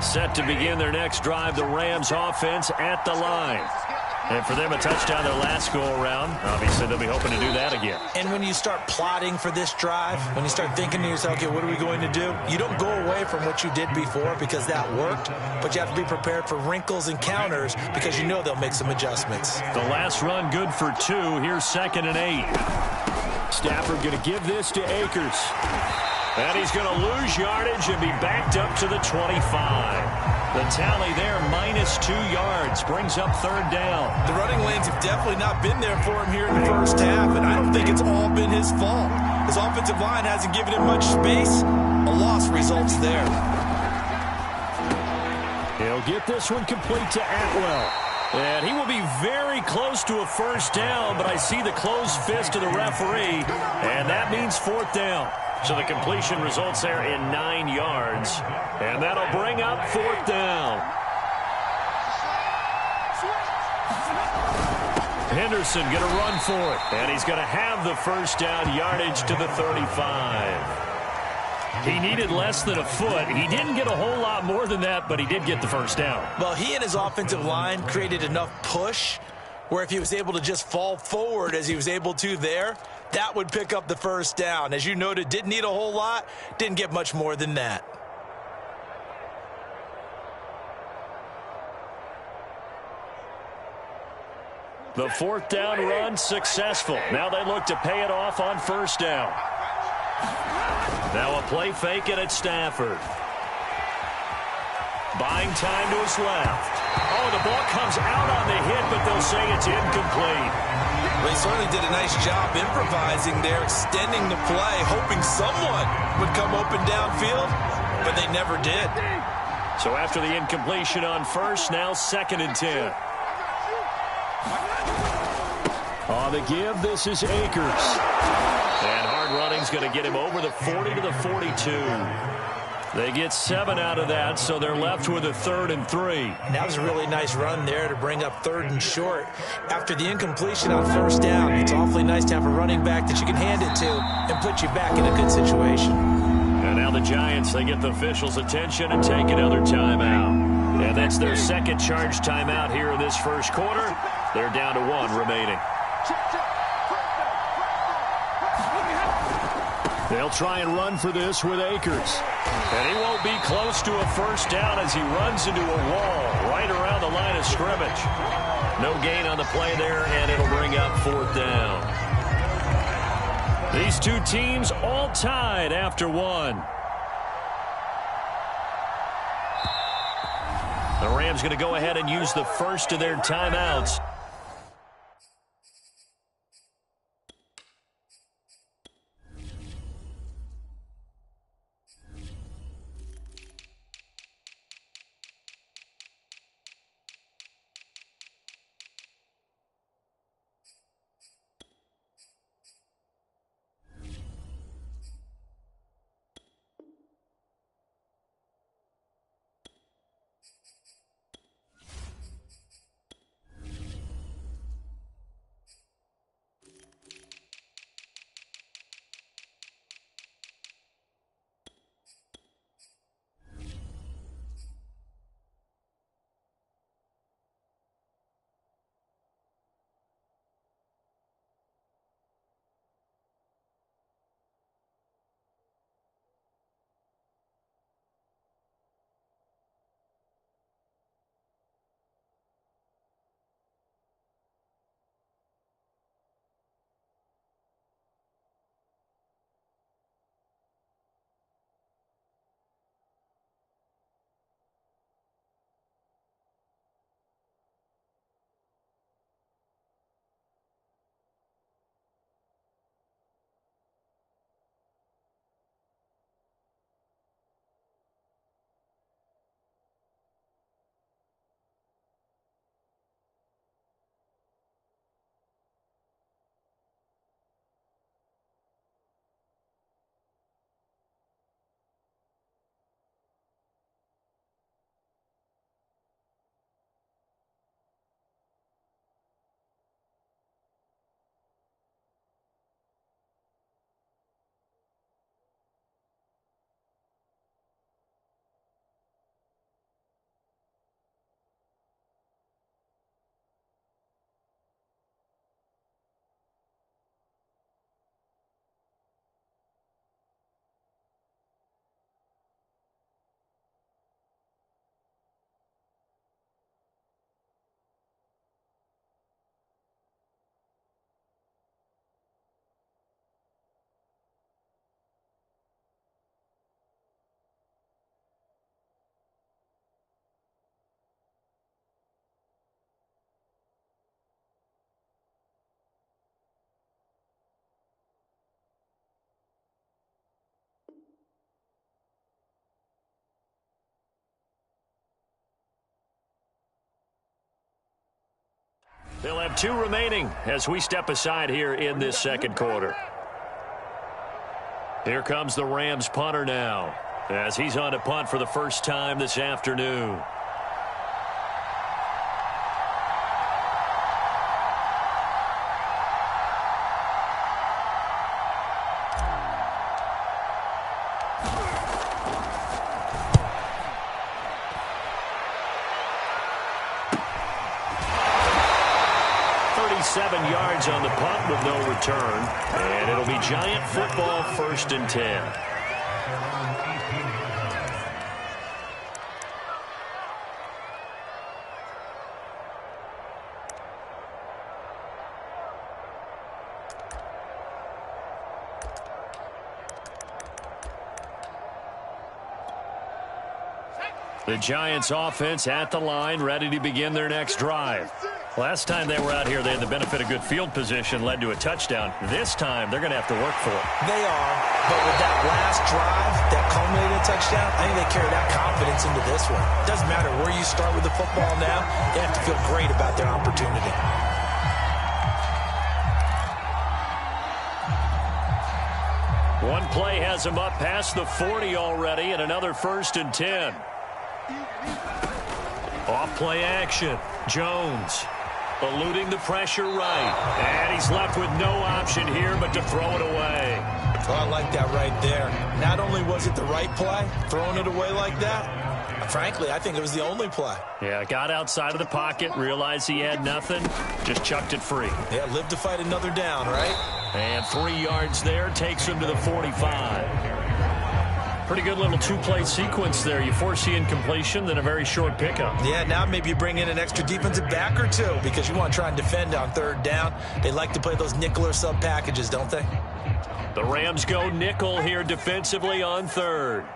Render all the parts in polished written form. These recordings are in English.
Set to begin their next drive, the Rams offense at the line. And for them, a touchdown their last go-around. Obviously, they'll be hoping to do that again. And when you start plotting for this drive, when you start thinking to yourself, okay, what are we going to do? You don't go away from what you did before because that worked, but you have to be prepared for wrinkles and counters because you know they'll make some adjustments. The last run good for 2. Here's 2nd and 8. Stafford going to give this to Akers. And he's going to lose yardage and be backed up to the 25. The tally there, -2 yards, brings up 3rd down. The running lanes have definitely not been there for him here in the first half, and I don't think it's all been his fault. His offensive line hasn't given him much space. A loss results there. He'll get this one complete to Atwell. And he will be very close to a first down, but I see the closed fist of the referee, and that means 4th down. So the completion results there in 9 yards. And that'll bring up 4th down. Henderson going to run for it. And he's going to have the first down, yardage to the 35. He needed less than a foot. He didn't get a whole lot more than that, but he did get the first down. Well, he and his offensive line created enough push where if he was able to just fall forward as he was able to there, that would pick up the first down. As you noted, didn't need a whole lot, didn't get much more than that. The 4th down run successful. Now they look to pay it off on first down. Now a play fake it at Stafford. Buying time to his left. Oh, the ball comes out on the hit, but they'll say it's incomplete. Well, he certainly did a nice job improvising there, extending the play, hoping someone would come open downfield, but they never did. So after the incompletion on first, now 2nd and 10. On the give, this is Akers. And hard running's going to get him over the 40 to the 42. They get 7 out of that, so they're left with a 3rd and 3. And that was a really nice run there to bring up 3rd and short. After the incompletion on first down, it's awfully nice to have a running back that you can hand it to and put you back in a good situation. And now the Giants, they get the officials' attention and take another timeout. And that's their 2nd charge timeout here in this first quarter. They're down to 1 remaining. They'll try and run for this with Akers. And he won't be close to a first down as he runs into a wall right around the line of scrimmage. No gain on the play there, and it'll bring up 4th down. These two teams all tied after 1. The Rams going to go ahead and use the first of their timeouts. They'll have 2 remaining as we step aside here in this second quarter. Here comes the Rams punter now, as he's on to punt for the first time this afternoon. Yards on the punt with no return, and it'll be Giant football, 1st and 10. The Giants offense at the line, ready to begin their next drive. Last time they were out here, they had the benefit of good field position, led to a touchdown. This time, they're going to have to work for it. They are, but with that last drive that culminated in a touchdown, I think they carry that confidence into this one. Doesn't matter where you start with the football now, they have to feel great about their opportunity. One play has them up past the 40 already, and another 1st and 10. Off play action. Jones eluding the pressure right. And he's left with no option here but to throw it away. Oh, I like that right there. Not only was it the right play, throwing it away like that, frankly, I think it was the only play. Yeah, got outside of the pocket, realized he had nothing, just chucked it free. Yeah, lived to fight another down, right? And 3 yards there takes him to the 45. Pretty good little 2-play sequence there. You force the incompletion, then a very short pickup. Yeah, now maybe you bring in an extra defensive back or 2 because you want to try and defend on 3rd down. They like to play those nickel or sub packages, don't they? The Rams go nickel here defensively on 3rd.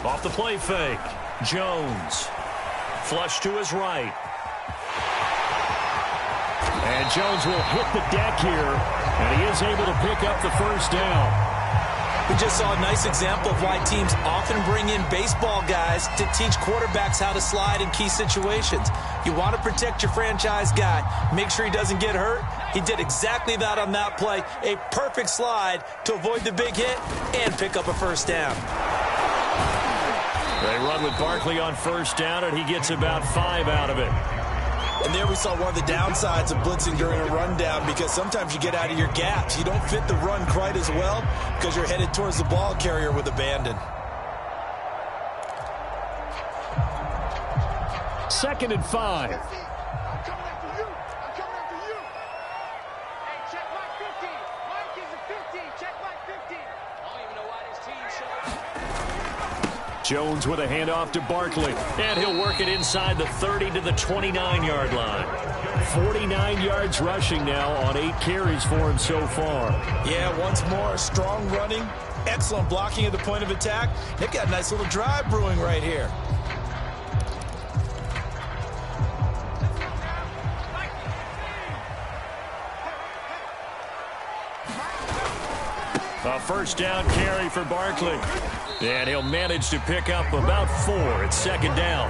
Off the play fake. Jones. Flush to his right. And Jones will hit the deck here, and he is able to pick up the 1st down. We just saw a nice example of why teams often bring in baseball guys to teach quarterbacks how to slide in key situations. You want to protect your franchise guy. Make sure he doesn't get hurt. He did exactly that on that play. A perfect slide to avoid the big hit and pick up a 1st down. They run with Barkley on 1st down, and he gets about 5 out of it. And there we saw one of the downsides of blitzing during a rundown because sometimes you get out of your gaps. You don't fit the run quite as well because you're headed towards the ball carrier with abandon. 2nd and 5. Jones with a handoff to Barkley, and he'll work it inside the 30 to the 29-yard line. 49 yards rushing now on 8 carries for him so far. Yeah, once more, strong running, excellent blocking at the point of attack. They've got a nice little drive brewing right here. A 1st down carry for Barkley. And he'll manage to pick up about 4 at 2nd down.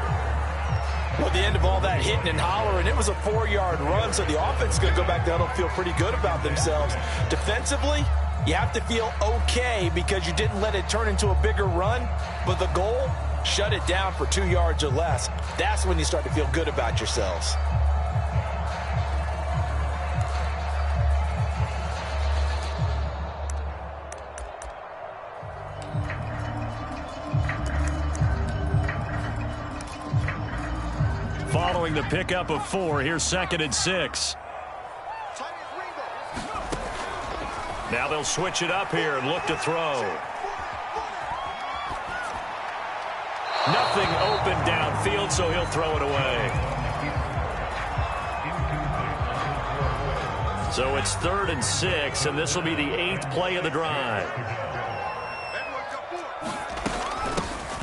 Well, at the end of all that hitting and hollering, it was a 4-yard run, so the offense is going to go back down and feel pretty good about themselves. Defensively, you have to feel okay because you didn't let it turn into a bigger run, but the goal, shut it down for 2 yards or less. That's when you start to feel good about yourselves. Following the pickup of 4, here's 2nd and 6. Now they'll switch it up here and look to throw. Nothing open downfield, so he'll throw it away. So it's 3rd and 6, and this will be the 8th play of the drive.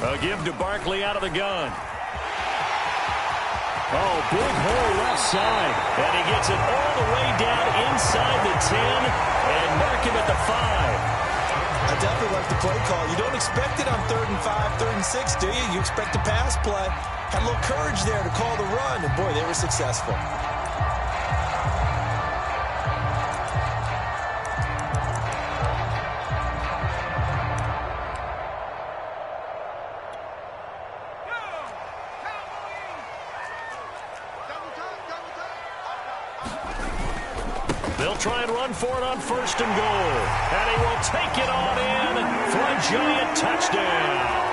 A give to Barkley out of the gun. Oh, big hole left side. And he gets it all the way down inside the 10 and mark him at the 5. I definitely like the play call. You don't expect it on 3rd and 5, 3rd and 6, do you? You expect a pass play. Had a little courage there to call the run, and boy, they were successful. They'll try and run for it on 1st and goal. And he will take it on in for a giant touchdown.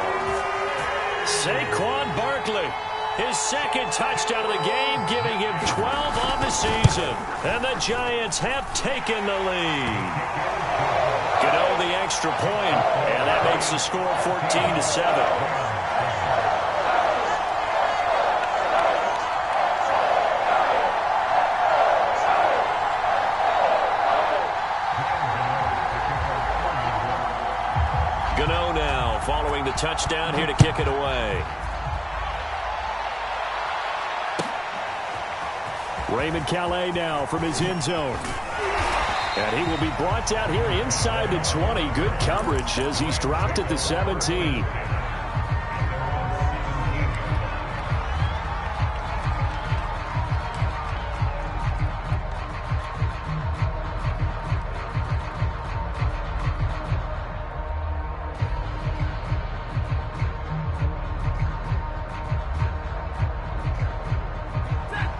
Saquon Barkley, his 2nd touchdown of the game, giving him 12 on the season. And the Giants have taken the lead. Gano the extra point, and that makes the score 14-7. Gano now following the touchdown here to kick it away. Raymond Calais now from his end zone. And he will be brought down here inside the 20. Good coverage as he's dropped at the 17.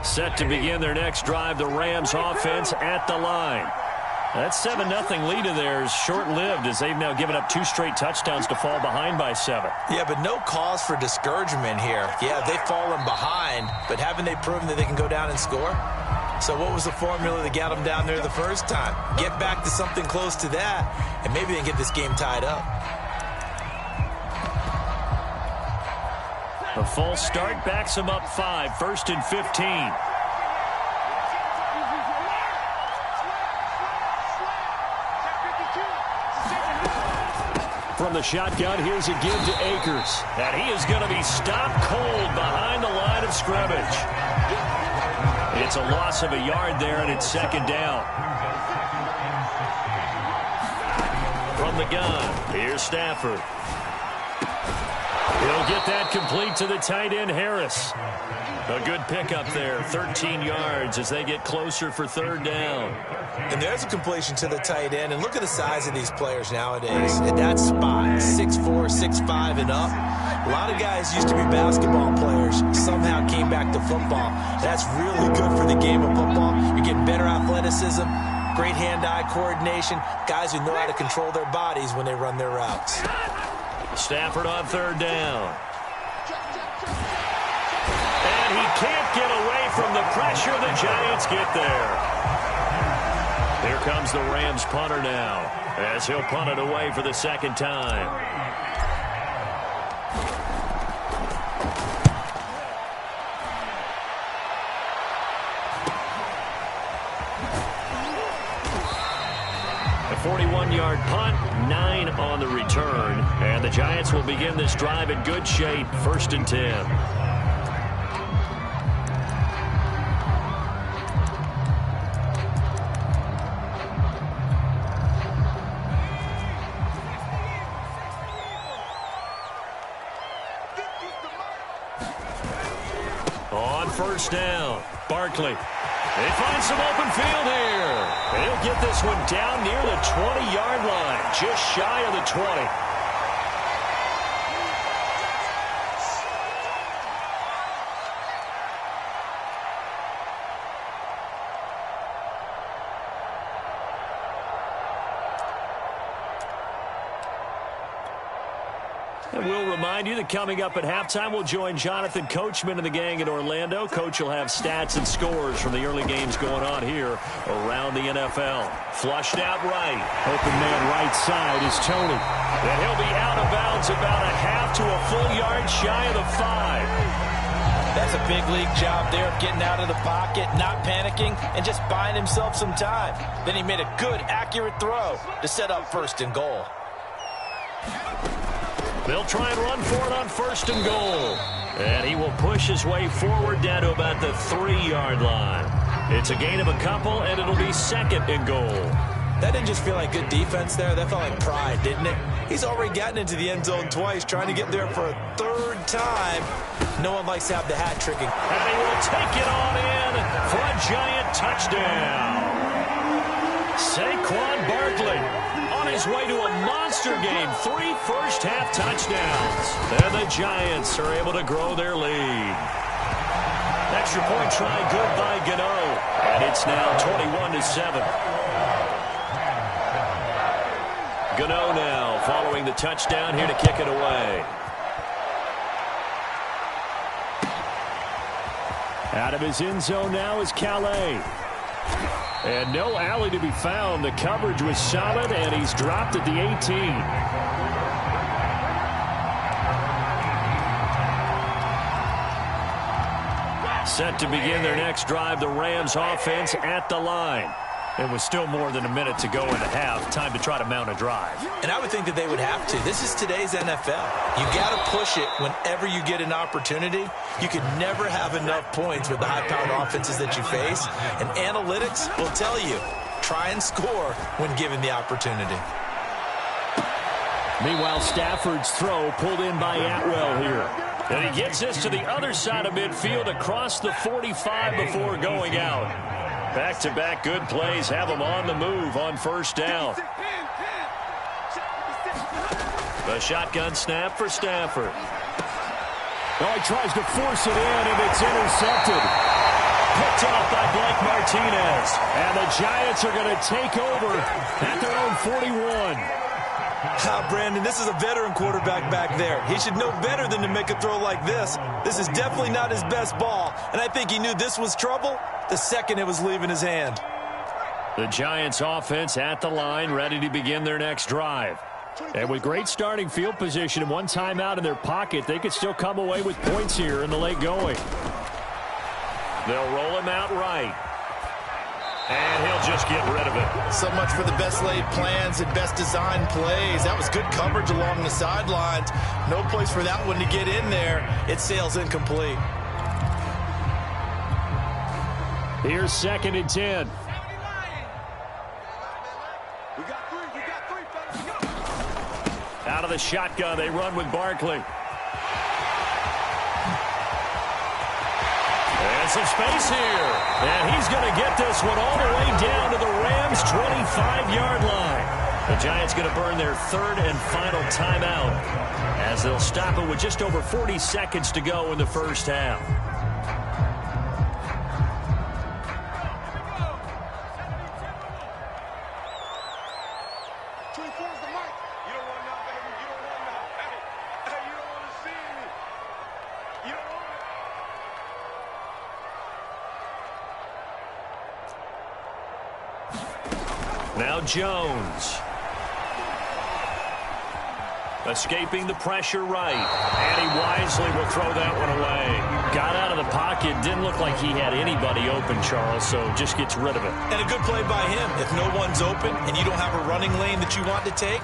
Set to begin their next drive, the Rams offense at the line. That 7-0 lead of theirs short-lived as they've now given up 2 straight touchdowns to fall behind by 7. Yeah, but no cause for discouragement here. Yeah, they've fallen behind, but haven't they proven that they can go down and score? So what was the formula that got them down there the first time? Get back to something close to that, and maybe they can get this game tied up. A false start backs them up 5, 1st and 15. From the shotgun, here's a give to Akers. And he is going to be stopped cold behind the line of scrimmage. It's a loss of a yard there, and it's 2nd down. From the gun, here's Stafford. He'll get that complete to the tight end, Harris. A good pickup there, 13 yards as they get closer for 3rd down. And there's a completion to the tight end. And look at the size of these players nowadays. At that spot, 6'4", 6'5", and up. A lot of guys used to be basketball players, somehow came back to football. That's really good for the game of football. You're getting better athleticism, great hand-eye coordination, guys who know how to control their bodies when they run their routes. Stafford on 3rd down. And he can't get away from the pressure. The Giants get there. Here comes the Rams punter now as he'll punt it away for the 2nd time. A 41-yard punt, 9 on the return. And the Giants will begin this drive in good shape, 1st and 10. On 1st down, Barkley. They find some open field here. They'll get this one down near the 20-yard line, just shy of the 20. And we'll remind you that coming up at halftime, we'll join Jonathan Coachman and the gang in Orlando. Coach will have stats and scores from the early games going on here around the NFL. Flushed out right. Open man right side is Tony. And he'll be out of bounds about a half to a full yard shy of the 5. That's a big league job there of getting out of the pocket, not panicking, and just buying himself some time. Then he made a good, accurate throw to set up 1st and goal. They'll try and run for it on 1st and goal. And he will push his way forward down to about the 3-yard line. It's a gain of a couple, and it'll be 2nd and goal. That didn't just feel like good defense there. That felt like pride, didn't it? He's already gotten into the end zone twice, trying to get there for a third time. No one likes to have the hat tricking. And he will take it on in for a Giant touchdown. Saquon Barkley on his way to a monster game. 3 first-half touchdowns. And the Giants are able to grow their lead. Extra point try good by Gano. And it's now 21-7. Gano now following the touchdown here to kick it away. Out of his end zone now is Calais. And no alley to be found. The coverage was solid, and he's dropped at the 18. Set to begin their next drive, the Rams offense at the line. It was still more than a minute to go in the half. Time to try to mount a drive. And I would think that they would have to. This is today's NFL. You got to push it whenever you get an opportunity. You can never have enough points with the high-powered offenses that you face. And analytics will tell you, try and score when given the opportunity. Meanwhile, Stafford's throw pulled in by Atwell here. And he gets this to the other side of midfield across the 45 before going out. Back-to-back good plays have him on the move on first down. The shotgun snap for Stafford. Oh, he tries to force it in, and it's intercepted. Picked off by Blake Martinez. And the Giants are going to take over at their own 41. Brandon, this is a veteran quarterback back there. He should know better than to make a throw like this. This is definitely not his best ball, and I think he knew this was trouble the second it was leaving his hand. The Giants offense at the line, ready to begin their next drive. And with great starting field position and one timeout in their pocket, they could still come away with points here in the late going. They'll roll him out right. And he'll just get rid of it. So much for the best laid plans and best designed plays. That was good coverage along the sidelines. No place for that one to get in there. It sails incomplete. Here's 2nd and 10. Out of the shotgun, they run with Barkley. And some space here. And he's going to get this one all the way down to the Rams' 25-yard line. The Giants going to burn their 3rd and final timeout as they'll stop it with just over 40 seconds to go in the first half. Now Jones. Escaping the pressure right. And he wisely will throw that one away. Got out of the pocket. Didn't look like he had anybody open, Charles, so just gets rid of it. And a good play by him. If no one's open and you don't have a running lane that you want to take,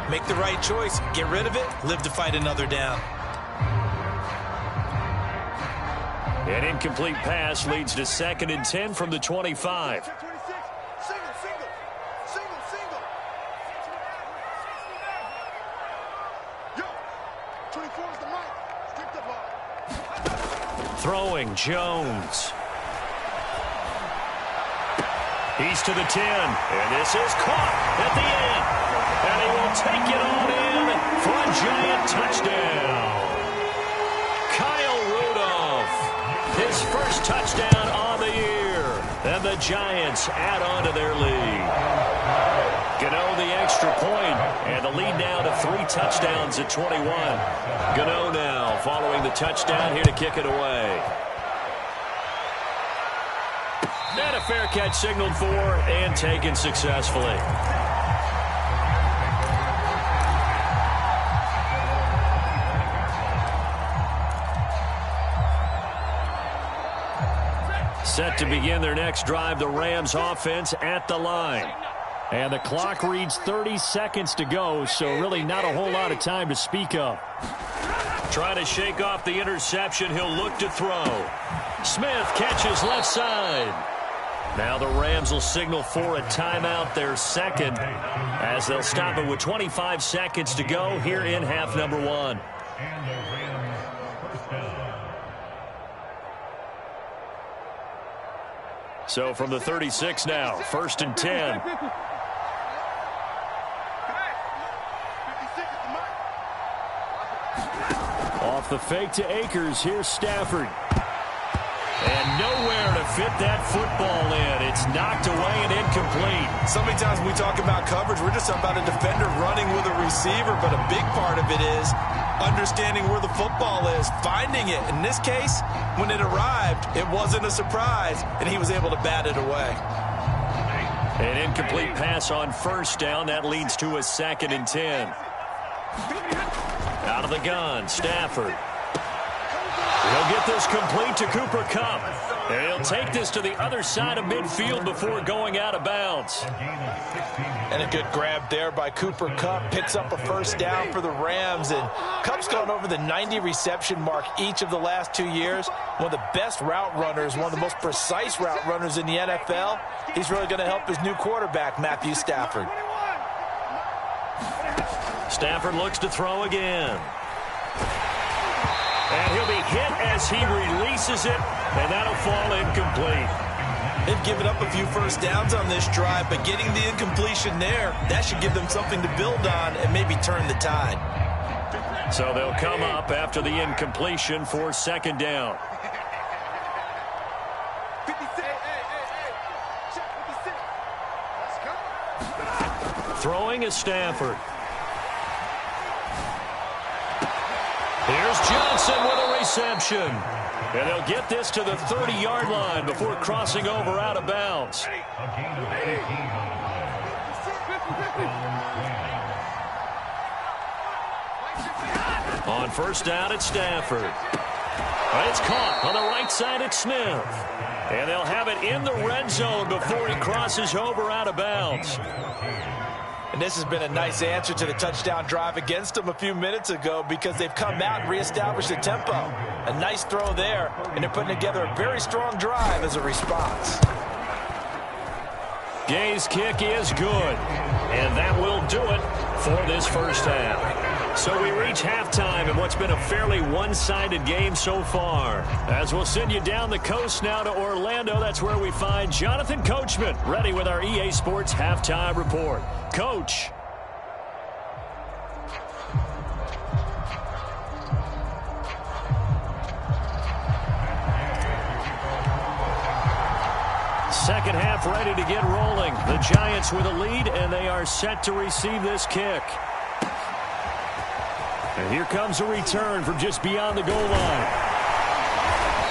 make the right choice. Get rid of it. Live to fight another down. An incomplete pass leads to 2nd and 10 from the 25. Throwing Jones. He's to the 10. And this is caught at the end. And he will take it on in for a Giant touchdown. Kyle Rudolph. His first touchdown on the year. And the Giants add on to their lead. Gano the extra point. And the lead now to 3 touchdowns at 21. Gano now following the touchdown here to kick it away. And a fair catch signaled for and taken successfully. Set to begin their next drive, the Rams offense at the line. And the clock reads 30 seconds to go, so really not a whole lot of time to speak of. Trying to shake off the interception, he'll look to throw. Smith catches left side. Now the Rams will signal for a timeout, their second, as they'll stop it with 25 seconds to go here in half number one. So from the 36 now, 1st and 10. Off the fake to Akers, here's Stafford. And nowhere to fit that football in. It's knocked away and incomplete. So many times when we talk about coverage, we're just about a defender running with a receiver, but a big part of it is understanding where the football is, finding it. In this case, when it arrived, it wasn't a surprise, and he was able to bat it away. An incomplete pass on 1st down. That leads to a 2nd and 10. Out of the gun, Stafford. He'll get this complete to Cooper Kupp. And he'll take this to the other side of midfield before going out of bounds. And a good grab there by Cooper Kupp. Picks up a 1st down for the Rams. And Kupp's gone over the 90 reception mark each of the last 2 years. One of the best route runners, one of the most precise route runners in the NFL. He's really going to help his new quarterback, Matthew Stafford. Stafford looks to throw again. And he'll be hit as he releases it, and that'll fall incomplete. They've given up a few 1st downs on this drive, but getting the incompletion there, that should give them something to build on and maybe turn the tide. So they'll come up after the incompletion for 2nd down. Throwing is Stafford. Here's Johnson with a reception. And they'll get this to the 30-yard line before crossing over out of bounds. On 1st down, it's Stafford. It's caught on the right side, it's Smith. And they'll have it in the red zone before he crosses over out of bounds. And this has been a nice answer to the touchdown drive against them a few minutes ago because they've come out and reestablished the tempo. A nice throw there, and they're putting together a very strong drive as a response. Gay's kick is good, and that will do it for this 1st half. So we reach halftime in what's been a fairly one-sided game so far. As we'll send you down the coast now to Orlando, that's where we find Jonathan Coachman ready with our EA Sports Halftime Report. Coach. Second half ready to get rolling. The Giants with a lead, and they are set to receive this kick. And here comes a return from just beyond the goal line.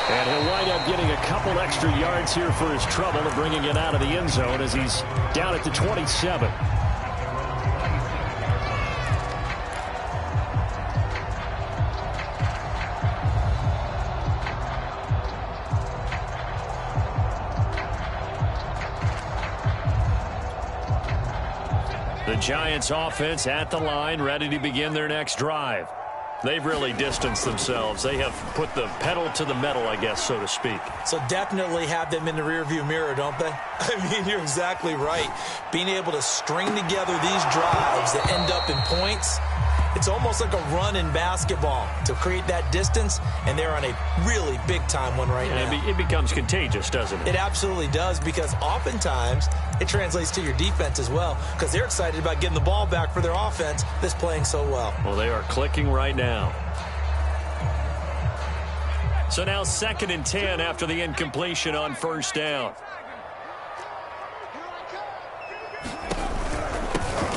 And he'll wind up getting a couple extra yards here for his trouble and bringing it out of the end zone as he's down at the 27. The Giants offense at the line, ready to begin their next drive. They've really distanced themselves. They have put the pedal to the metal, I guess, so to speak. So definitely have them in the rearview mirror, don't they? I mean, you're exactly right. Being able to string together these drives that end up in points, it's almost like a run in basketball to create that distance, and they're on a really big-time one right now. It becomes contagious, doesn't it? It absolutely does, because oftentimes it translates to your defense as well, because they're excited about getting the ball back for their offense that's playing so well. Well, they are clicking right now. So now 2nd and 10 after the incompletion on 1st down.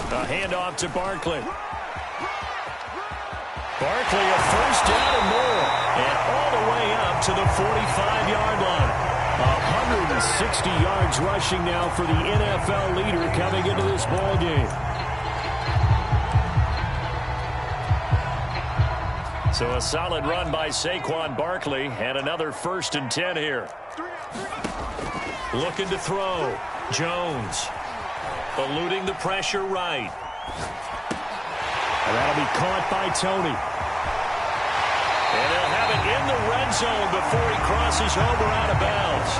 A handoff to Barkley. Barkley, a 1st down and more, and all the way up to the 45-yard line. 160 yards rushing now for the NFL leader coming into this ball game. So a solid run by Saquon Barkley, and another 1st and 10 here. Looking to throw. Jones eluding the pressure right. And that'll be caught by Tony. And they'll have it in the red zone before he crosses over out of bounds.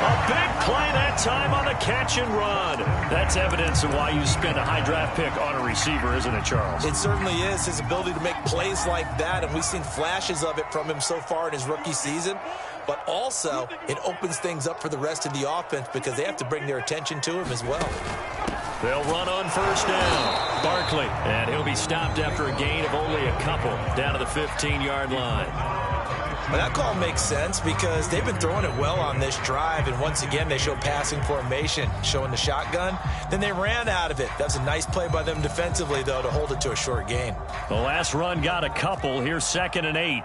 A big play that time on the catch and run. That's evidence of why you spend a high draft pick on a receiver, isn't it, Charles? It certainly is. His ability to make plays like that, and we've seen flashes of it from him so far in his rookie season. But also, it opens things up for the rest of the offense because they have to bring their attention to him as well. They'll run on first down. Barkley, and he'll be stopped after a gain of only a couple down to the 15-yard line. Well, that call makes sense because they've been throwing it well on this drive, and once again, they show passing formation, showing the shotgun. Then they ran out of it. That's a nice play by them defensively, though, to hold it to a short gain. The last run got a couple. Here's 2nd and 8.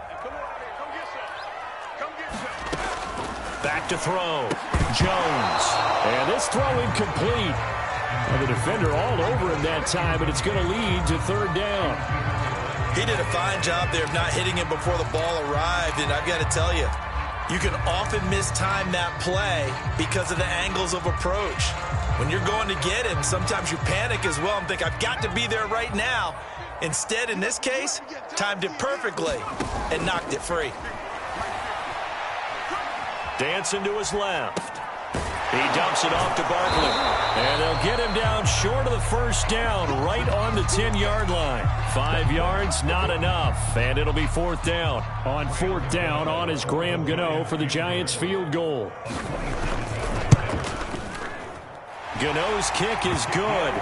Back to throw. Jones. And this throw incomplete. And the defender all over him that time, but it's going to lead to 3rd down. He did a fine job there of not hitting it before the ball arrived, and I've got to tell you, you can often mistime that play because of the angles of approach. When you're going to get him, sometimes you panic as well and think, I've got to be there right now. Instead, in this case, timed it perfectly and knocked it free. Dancing to his left. He dumps it off to Barkley. And they'll get him down short of the first down, right on the 10-yard line. 5 yards, not enough. And it'll be 4th down. On 4th down, on is Graham Gano for the Giants field goal. Gano's kick is good.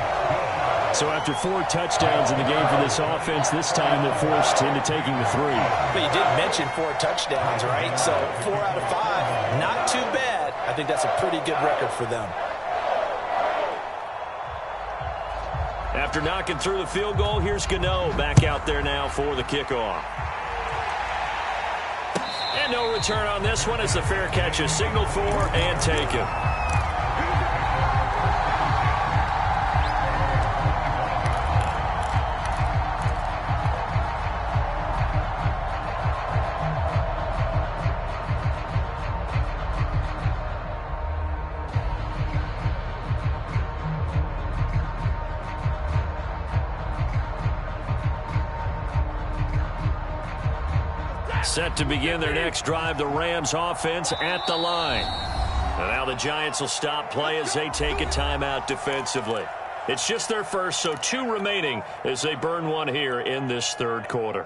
So after 4 touchdowns in the game for this offense, this time they're forced into taking the 3. But you did mention 4 touchdowns, right? So 4 out of 5, not too bad. I think that's a pretty good record for them. After knocking through the field goal, here's Gano back out there now for the kickoff. And no return on this one as the fair catch is signaled for and taken. Set to begin their next drive, the Rams offense at the line. And now the Giants will stop play as they take a timeout defensively. It's just their first, so 2 remaining as they burn one here in this 3rd quarter.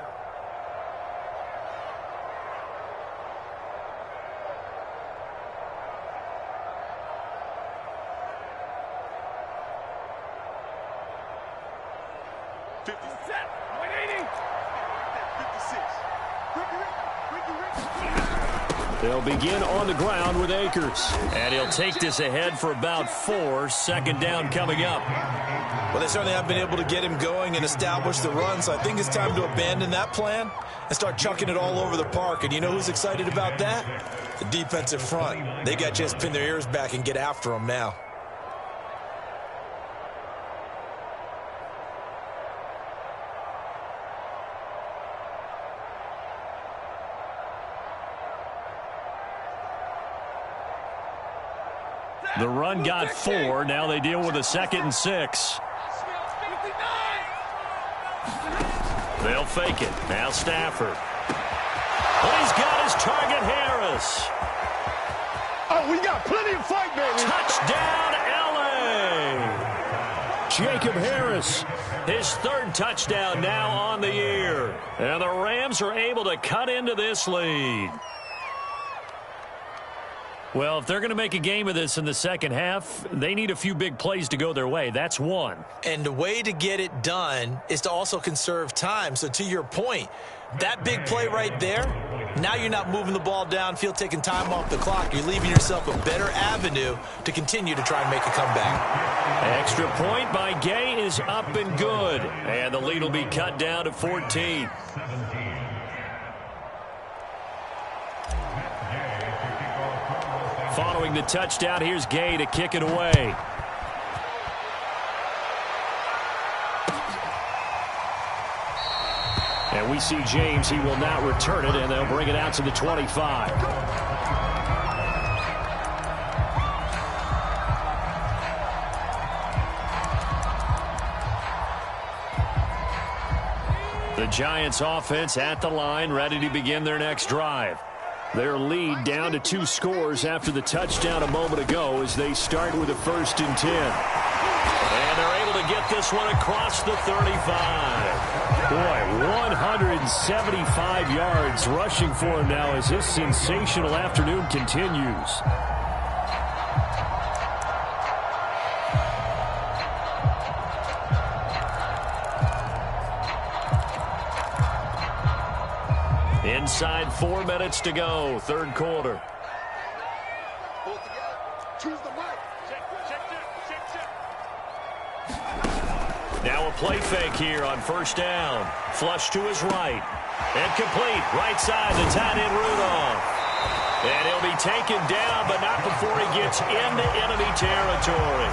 They'll begin on the ground with Akers. And he'll take this ahead for about 4. 2nd down coming up. Well, they certainly have been able to get him going and establish the run, so I think it's time to abandon that plan and start chucking it all over the park. And you know who's excited about that? The defensive front. They got a chance to pin their ears back and get after him now. The run got 4. Now they deal with a 2nd and 6. They'll fake it. Now Stafford. But he's got his target, Harris. Oh, we got plenty of fight, baby. Touchdown, L.A. Jacob Harris. His 3rd touchdown now on the year. And the Rams are able to cut into this lead. Well, if they're going to make a game of this in the second half, they need a few big plays to go their way. That's one. And the way to get it done is to also conserve time. So to your point, that big play right there, now you're not moving the ball downfield, taking time off the clock. You're leaving yourself a better avenue to continue to try and make a comeback. Extra point by Gay is up and good. And the lead will be cut down to 14. Following the touchdown, here's Gay to kick it away. And we see James. He will not return it, and they'll bring it out to the 25. The Giants offense at the line, ready to begin their next drive. Their lead down to 2 scores after the touchdown a moment ago as they start with a 1st and 10. And they're able to get this one across the 35. Boy, 175 yards rushing for him now as this sensational afternoon continues. Inside 4 minutes to go, 3rd quarter. Now a play fake here on 1st down. Flush to his right. And complete. Right side, the tight end Rudolph. And he'll be taken down, but not before he gets into enemy territory.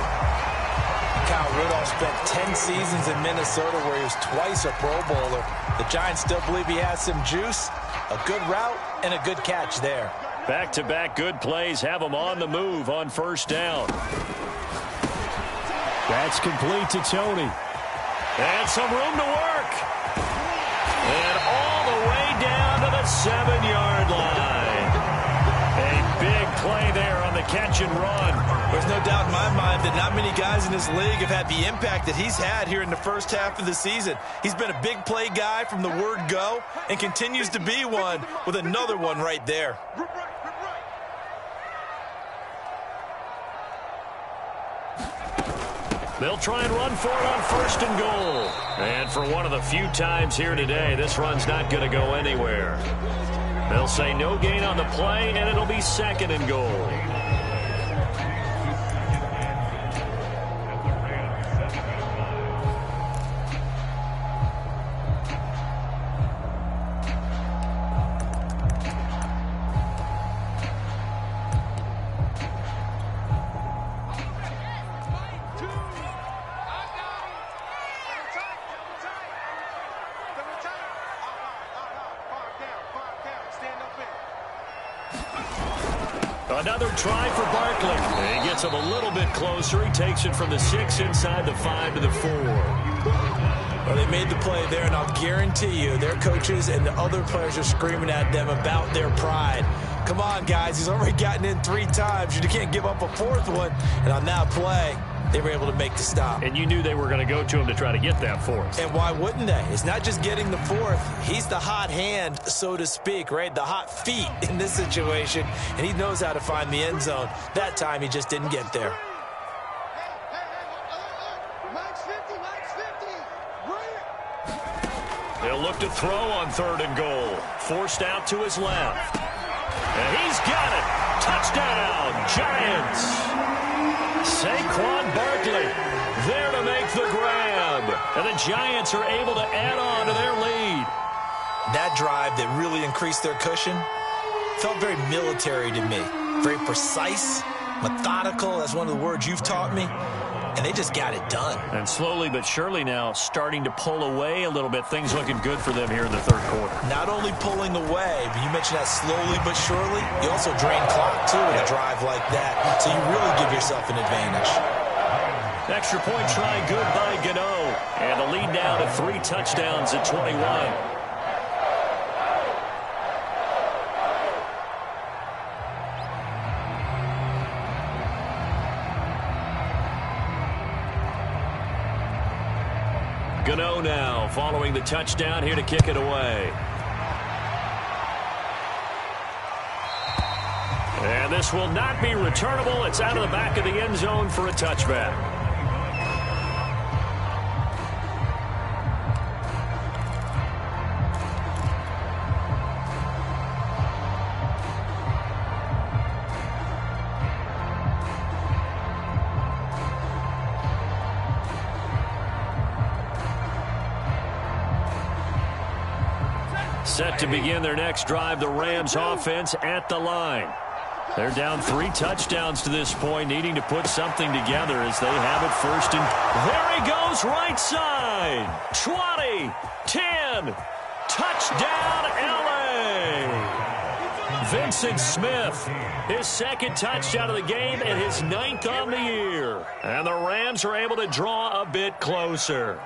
Kyle Rudolph spent 10 seasons in Minnesota where he was twice a Pro Bowler. The Giants still believe he has some juice, a good route, and a good catch there. Back-to-back good plays have him on the move on 1st down. That's complete to Tony. And some room to work. And all the way down to the 7-yard line. A big play there on the catch and run. There's no doubt in my mind that not many guys in this league have had the impact that he's had here in the first half of the season. He's been a big play guy from the word go and continues to be one with another one right there. They'll try and run for it on 1st and goal. And for one of the few times here today, this run's not going to go anywhere. They'll say no gain on the play, and it'll be 2nd and goal. Another try for Barkley. He gets him a little bit closer. He takes it from the 6 inside the 5 to the 4. Well, they made the play there, and I'll guarantee you their coaches and the other players are screaming at them about their pride. Come on, guys. He's already gotten in 3 times. You can't give up a 4th one. And on that play, they were able to make the stop. And you knew they were going to go to him to try to get that 4th. And why wouldn't they? It's not just getting the 4th. He's the hot hand, so to speak, right? The hot feet in this situation. And he knows how to find the end zone. That time, he just didn't get there. They'll look to throw on 3rd and goal. Forced out to his left. And he's got it. Touchdown, Giants. Saquon Barkley there to make the grab. And the Giants are able to add on to their lead. That drive that really increased their cushion felt very military to me. Very precise, methodical. That's one of the words you've taught me. And they just got it done. And slowly but surely now starting to pull away a little bit. Things looking good for them here in the 3rd quarter. Not only pulling away, but you mentioned that slowly but surely. You also drain clock, too, in a drive like that. So you really give yourself an advantage. Extra point try good by Gano. And the lead now to 3 touchdowns at 21. Gano now following the touchdown here to kick it away. And this will not be returnable. It's out of the back of the end zone for a touchback. Set to begin their next drive, the Rams offense at the line. They're down 3 touchdowns to this point, needing to put something together as they have it 1st and... There he goes, right side. 20, 10, touchdown, L.A. Vincent Smith, his 2nd touchdown of the game and his 9th on the year. And the Rams are able to draw a bit closer.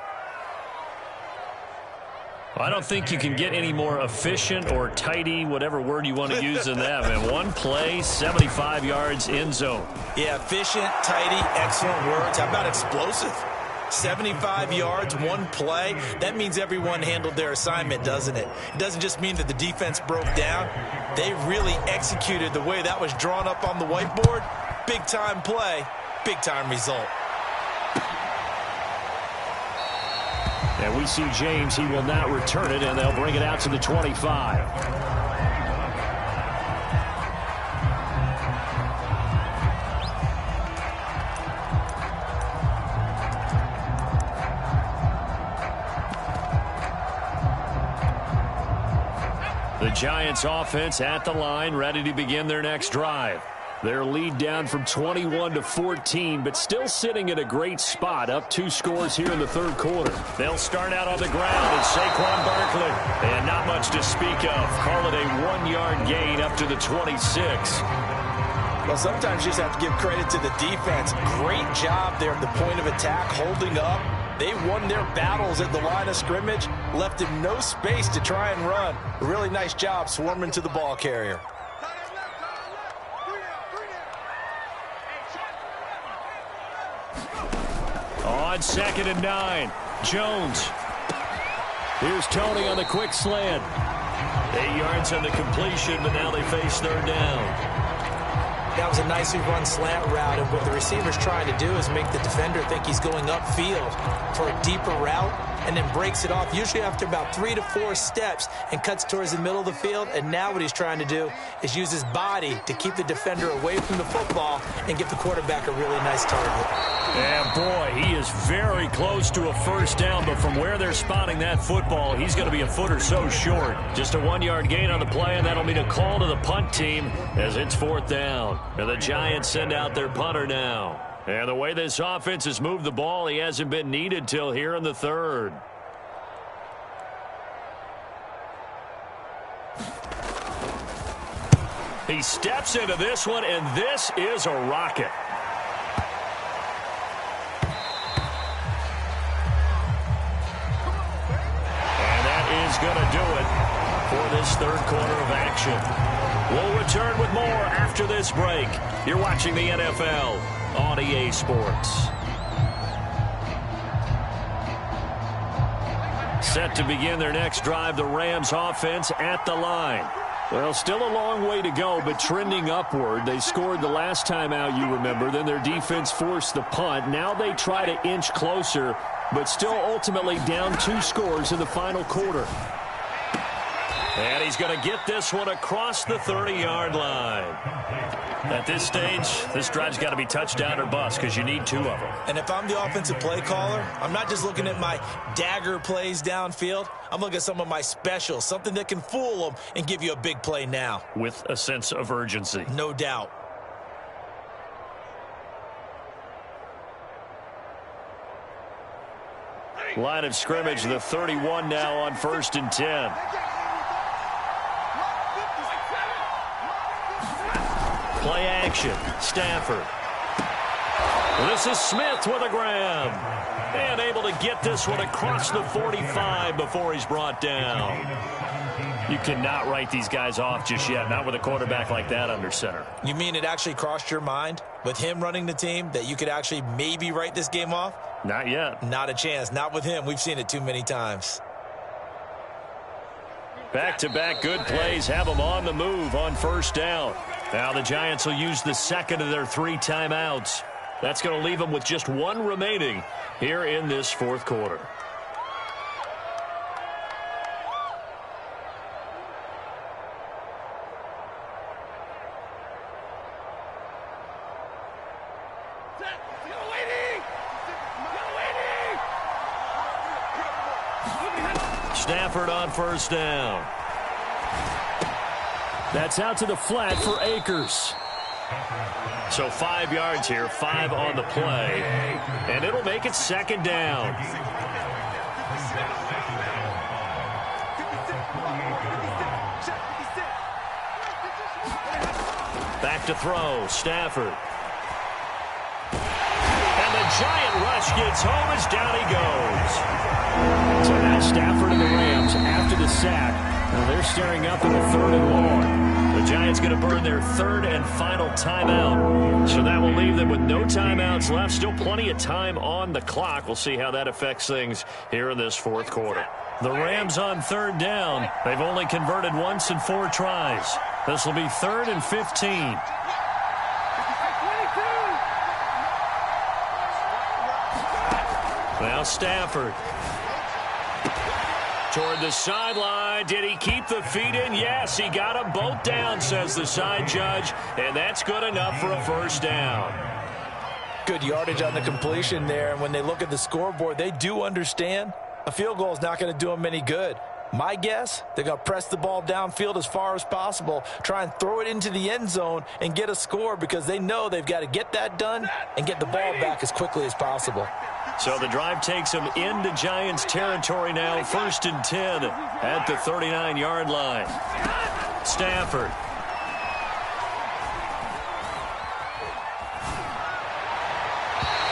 I don't think you can get any more efficient or tidy, whatever word you want to use in that, man. One play, 75 yards in zone. Yeah, efficient, tidy, excellent words. How about explosive? 75 yards, one play. That means everyone handled their assignment, doesn't it? It doesn't just mean that the defense broke down. They really executed the way that was drawn up on the whiteboard. Big-time play, big-time result. And we see James. He will not return it, and they'll bring it out to the 25. The Giants offense at the line, ready to begin their next drive. Their lead down from 21 to 14, but still sitting at a great spot, up 2 scores here in the third quarter. They'll start out on the ground as Saquon Barkley. And not much to speak of. Call it a 1-yard gain up to the 26. Well, sometimes you just have to give credit to the defense. Great job there at the point of attack, holding up. They won their battles at the line of scrimmage, left him no space to try and run. A really nice job swarming to the ball carrier. On 2nd and 9, Jones. Here's Tony on the quick slant. 8 yards on the completion, but now they face third down. That was a nicely run slant route, and what the receiver's trying to do is make the defender think he's going upfield for a deeper route, and then breaks it off, usually after about 3 to 4 steps, and cuts towards the middle of the field. And now what he's trying to do is use his body to keep the defender away from the football and give the quarterback a really nice target. And boy, he is very close to a first down, but from where they're spotting that football, he's going to be a foot or so short. Just a 1-yard gain on the play, and that'll mean a call to the punt team as it's 4th down. And the Giants send out their punter now. And the way this offense has moved the ball, he hasn't been needed till here in the third. He steps into this one, and this is a rocket. And that is going to do it for this third quarter of action. We'll return with more after this break. You're watching the NFL on EA Sports. Set to begin their next drive, the Rams offense at the line. Well, still a long way to go, but trending upward. They scored the last time out, you remember. Then their defense forced the punt. Now they try to inch closer, but still ultimately down 2 scores in the final quarter. And he's going to get this one across the 30-yard line. At this stage, this drive's got to be touchdown or bust because you need 2 of them. And if I'm the offensive play caller, I'm not just looking at my dagger plays downfield. I'm looking at some of my specials, something that can fool them and give you a big play now. With a sense of urgency. No doubt. Line of scrimmage, the 31 now on 1st and 10. Play action. Stafford. This is Smith with a grab. And able to get this one across the 45 before he's brought down. You cannot write these guys off just yet, not with a quarterback like that under center. You mean it actually crossed your mind with him running the team that you could actually maybe write this game off? Not yet. Not a chance. Not with him. We've seen it too many times. Back-to-back good plays have them on the move on 1st down. Now the Giants will use the second of their 3 timeouts. That's going to leave them with just 1 remaining here in this 4th quarter. Stafford on 1st down. That's out to the flat for Akers. So 5 yards here, 5 on the play. And it'll make it 2nd down. Back to throw, Stafford. And the giant rush gets home as down he goes. So now Stafford and the Rams, after the sack, they're staring up in the 3rd and long. The Giants going to burn their 3rd and final timeout. So that will leave them with no timeouts left. Still plenty of time on the clock. We'll see how that affects things here in this 4th quarter. The Rams on 3rd down. They've only converted once in 4 tries. This will be 3rd and 15. Now Stafford. Toward the sideline. Did he keep the feet in? Yes, he got them both down, says the side judge. And that's good enough for a first down. Good yardage on the completion there. And when they look at the scoreboard, they do understand a field goal is not going to do them any good. My guess, they're going to press the ball downfield as far as possible, try and throw it into the end zone and get a score because they know they've got to get that done and get the ball back as quickly as possible. So the drive takes them into Giants territory now, 1st and 10 at the 39-yard line. Stafford.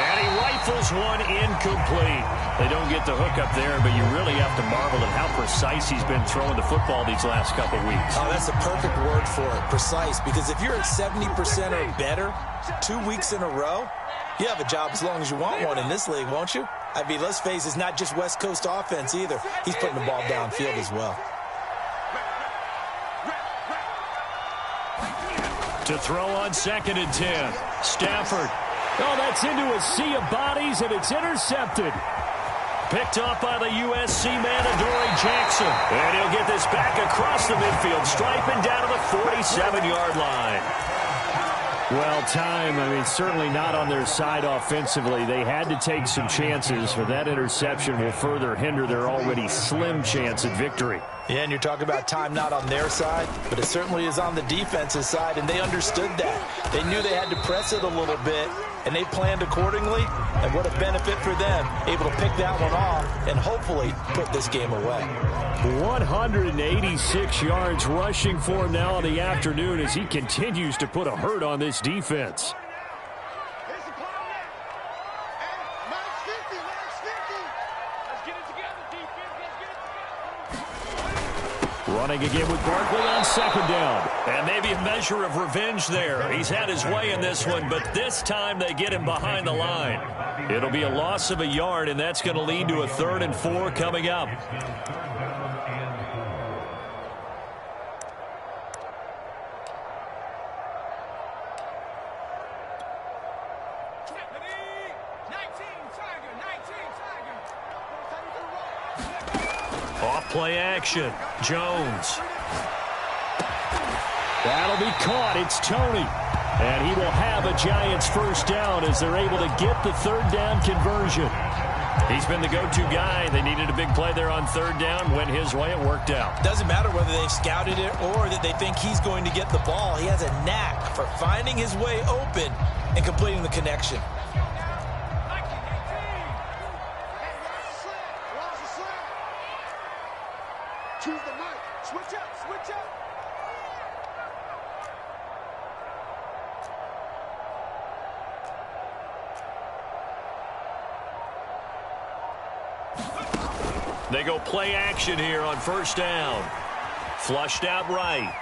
And he rifles one incomplete. They don't get the hook up there, but you really have to marvel at how precise he's been throwing the football these last couple weeks. Oh, that's the perfect word for it, precise, because if you're at 70% or better 2 weeks in a row, you have a job as long as you want one in this league, won't you? I mean, let's face it, it's not just West Coast offense either. He's putting the ball downfield as well. To throw on 2nd and 10. Stafford. Oh, that's into a sea of bodies, and it's intercepted. Picked off by the USC man, Adoree Jackson. And he'll get this back across the midfield stripe and down to the 47-yard line. Well, certainly not on their side offensively. They had to take some chances, but that interception will further hinder their already slim chance at victory. Yeah, and you're talking about time not on their side, but it certainly is on the defensive side, and they understood that. They knew they had to press it a little bit, and they planned accordingly, and what a benefit for them, able to pick that one off and hopefully put this game away. 186 yards rushing for him now in the afternoon as he continues to put a hurt on this defense. Running again with Barkley on 2nd down. And maybe a measure of revenge there. He's had his way in this one, but this time they get him behind the line. It'll be a loss of a yard, and that's going to lead to a 3rd and 4 coming up. Off play action. Jones. That'll be caught. It's Tony. And he will have a Giants first down as they're able to get the 3rd down conversion. He's been the go-to guy. They needed a big play there on 3rd down. Went his way. It worked out. Doesn't matter whether they've scouted it or that they think he's going to get the ball. He has a knack for finding his way open and completing the connection. They go play action here on 1st down. Flushed out right.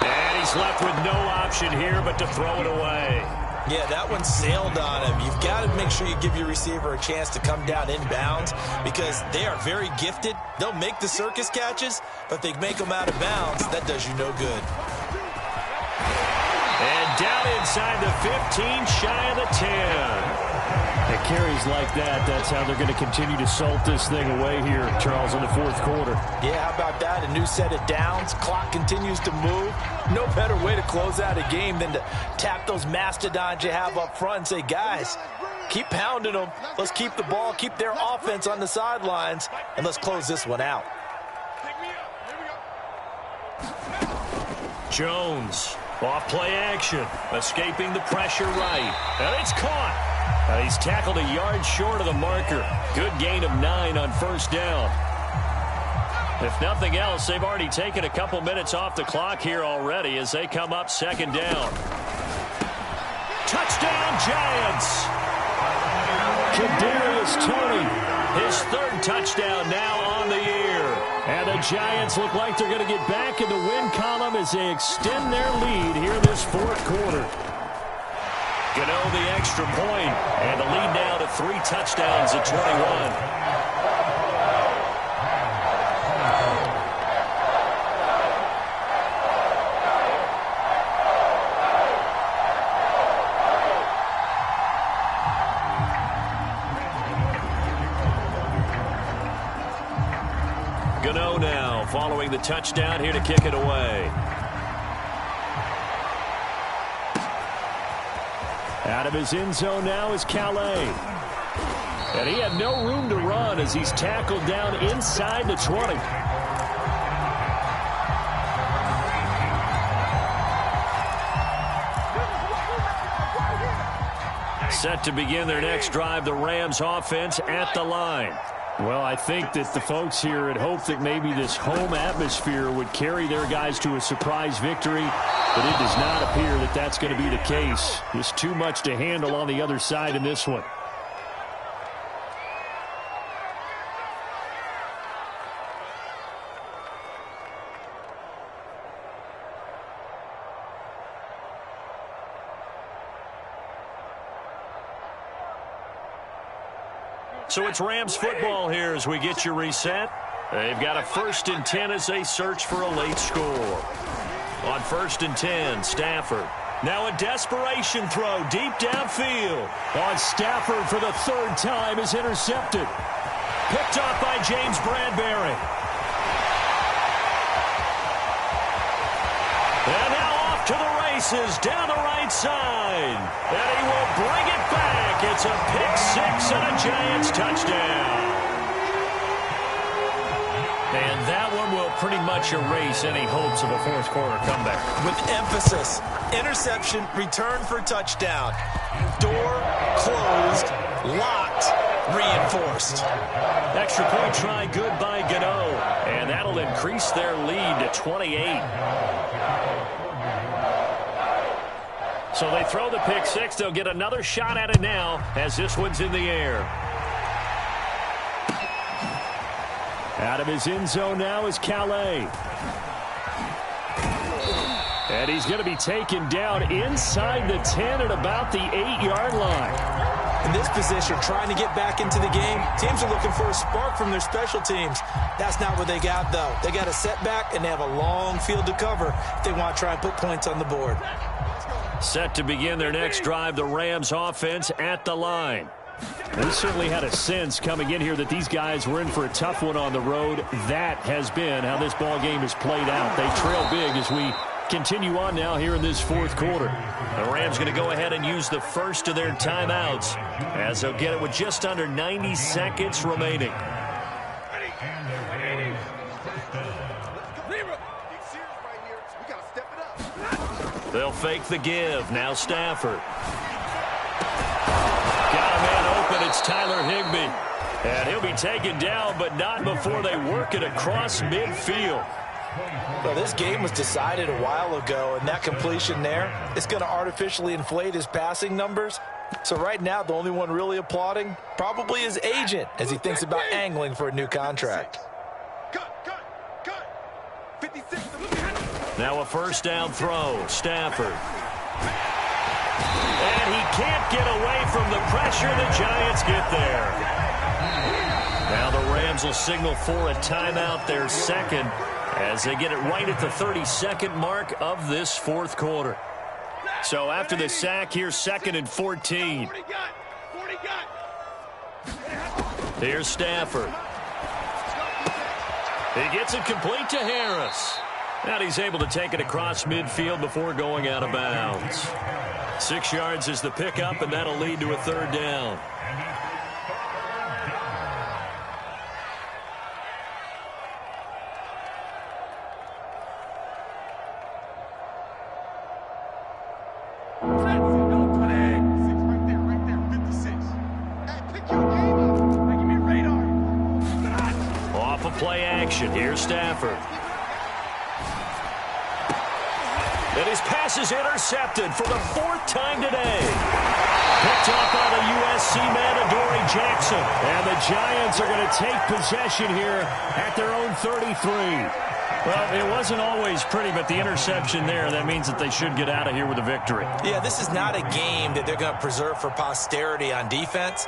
And he's left with no option here but to throw it away. Yeah, that one sailed on him. You've got to make sure you give your receiver a chance to come down inbounds because they are very gifted. They'll make the circus catches, but they make them out of bounds. That does you no good. And down inside the 15, shy of the 10. It carries like that. That's how they're going to continue to salt this thing away here, Charles, in the 4th quarter. Yeah, how about that? A new set of downs. Clock continues to move. No better way to close out a game than to tap those mastodons you have up front and say, guys, keep pounding them. Let's keep the ball, keep their offense on the sidelines, and let's close this one out. Jones, off play action, escaping the pressure right. And it's caught. He's tackled a yard short of the marker. Good gain of 9 on 1st down. If nothing else, they've already taken a couple minutes off the clock here already as they come up 2nd down. Touchdown, Giants! Kadarius Toney, his third touchdown now on the year. And the Giants look like they're going to get back in the win column as they extend their lead here this fourth quarter. Gano the extra point, and the lead now to 3 touchdowns at 21. Gano now following the touchdown here to kick it away. Out of his end zone now is Calais. And he had no room to run as he's tackled down inside the 20. Set to begin their next drive, the Rams offense at the line. Well, I think that the folks here had hoped that maybe this home atmosphere would carry their guys to a surprise victory, but it does not appear that that's going to be the case. Just too much to handle on the other side in this one. So it's Rams football here as we get you reset. They've got a 1st and 10 as they search for a late score. On 1st and 10, Stafford. Now a desperation throw deep downfield. On Stafford for the 3rd time is intercepted. Picked off by James Bradbury. And now off to the races down the right side. And he will bring it back. It's a pick-6 and a Giants touchdown. And that one will pretty much erase any hopes of a fourth quarter comeback. With emphasis, interception, return for touchdown. Door closed, locked, reinforced. Extra point try good by Gano. And that'll increase their lead to 28. So they throw the pick-6. They'll get another shot at it now as this one's in the air. Out of his end zone now is Calais. And he's going to be taken down inside the 10 at about the 8-yard line. In this position, trying to get back into the game, teams are looking for a spark from their special teams. That's not what they got, though. They got a setback, and they have a long field to cover if they want to try and put points on the board. Set to begin their next drive, the Rams offense at the line. We certainly had a sense coming in here that these guys were in for a tough one on the road. That has been how this ball game has played out. They trail big as we continue on now here in this fourth quarter. The Rams going to go ahead and use the first of their timeouts as they'll get it with just under 90 seconds remaining. They'll fake the give. Now Stafford. Got a man open. It's Tyler Higbee. And he'll be taken down, but not before they work it across midfield. Well, this game was decided a while ago, and that completion there is going to artificially inflate his passing numbers. So right now, the only one really applauding probably his agent as he thinks about angling for a new contract. Now a first down throw. Stafford. And he can't get away from the pressure. The Giants get there. Now the Rams will signal for a timeout, their second, as they get it right at the 32nd mark of this fourth quarter. So after the sack, here's 2nd and 14. Here's Stafford. He gets it complete to Harris. And he's able to take it across midfield before going out of bounds. 6 yards is the pickup, and that'll lead to a 3rd down. Off of play action, here's Stafford. And his pass is intercepted for the 4th time today. Picked off by the USC man, Adoree Jackson. And the Giants are going to take possession here at their own 33. Well, it wasn't always pretty, but the interception there, that means that they should get out of here with a victory. Yeah, this is not a game that they're going to preserve for posterity on defense,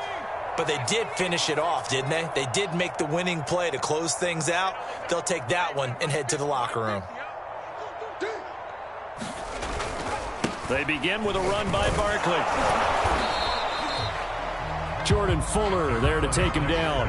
but they did finish it off, didn't they? They did make the winning play to close things out. They'll take that one and head to the locker room. They begin with a run by Barkley. Jordan Fuller there to take him down.